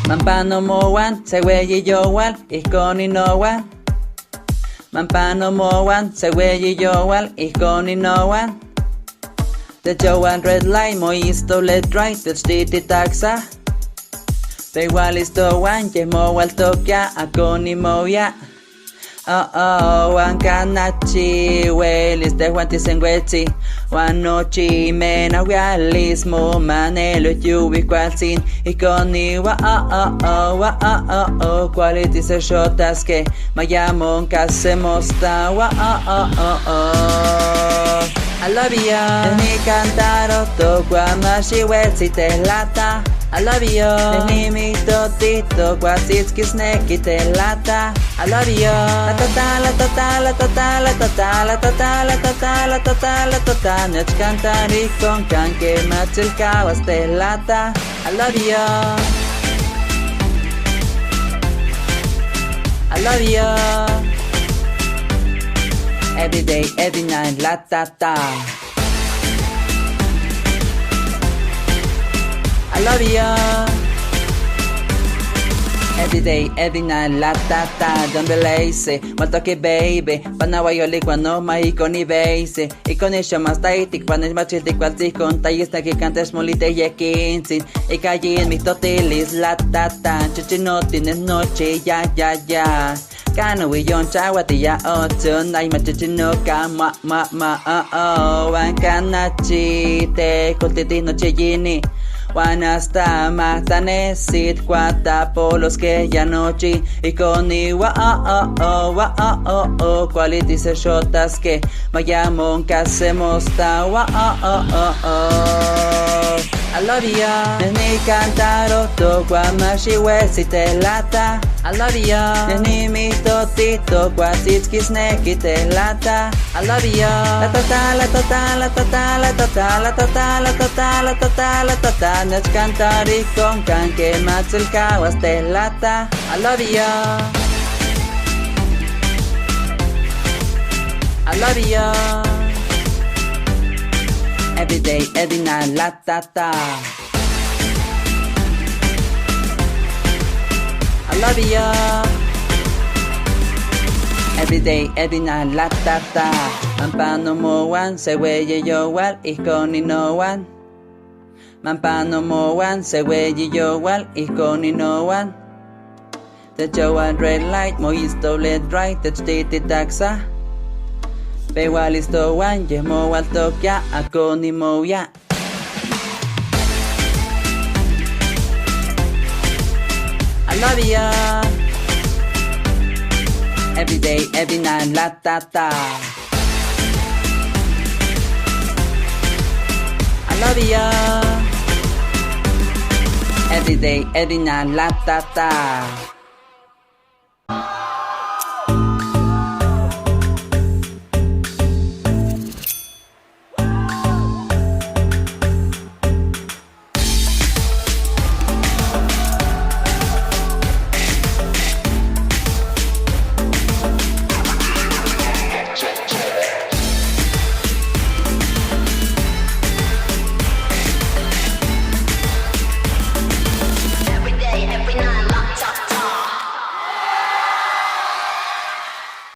Mampano mowan, seweyi yowal, ihkoni nowan. Mampano mowan, seweyi yowal, ihkoni nowan. The Joan red light, moisto let right, the stiti taxa. The igual isto wan, ye mowal tokya, akoni moya. Wan kanachi, welis de Juan tisengwetzi. Wan nochi mena realismo, manelo yuwi kwalsin. Ikoni wa quality se shotas que mayamon casemosta wa I love you. Ni cantaro to guamashi wetzi te lata. I love you. Ni mi totito guasitski sneki te lata. I love you. La tota nech cantari con canque machil kawas te lata. I love you. I love you. Every day, every night, la ta ta. I love you. Every day, every night, la ta ta. Don't be lazy, matoki baby. Panawayoli cuando maiko ni beise. Ikonisho mas taiti, cuando es machilti cualti con tayista que cantes molite y quince. Y calle en mi totilis, la ta ta. Chichino tienes noche, ya. Kano we yon chawati ya nai machichinoka wan kanachi te koltiti noche yini wan hasta matanesit cuata polos que ya noche y coni quality se shotas que mayamon casemos ta I love you. Ni cantaro to guamashi wesi te lata. I love you. Ni mi totito guasitski sneki te lata. I love you. La tota nech cantari con canque matzel kawas te lata. I love you. I love you. Every day, every night, la ta ta. I love you. Every day, every night, la ta ta. Mampano mowan, seweye yowal, ihkoni nowan. Mampano mowan, seweye yowal, ihkoni nowan. The Joan red light, moisto let right, the stiti taxa. Pewal isto wan, ye mowal tokya, akoni moya. I love you. Every day, every night, la ta ta. I love you. Every day, every night, la ta ta.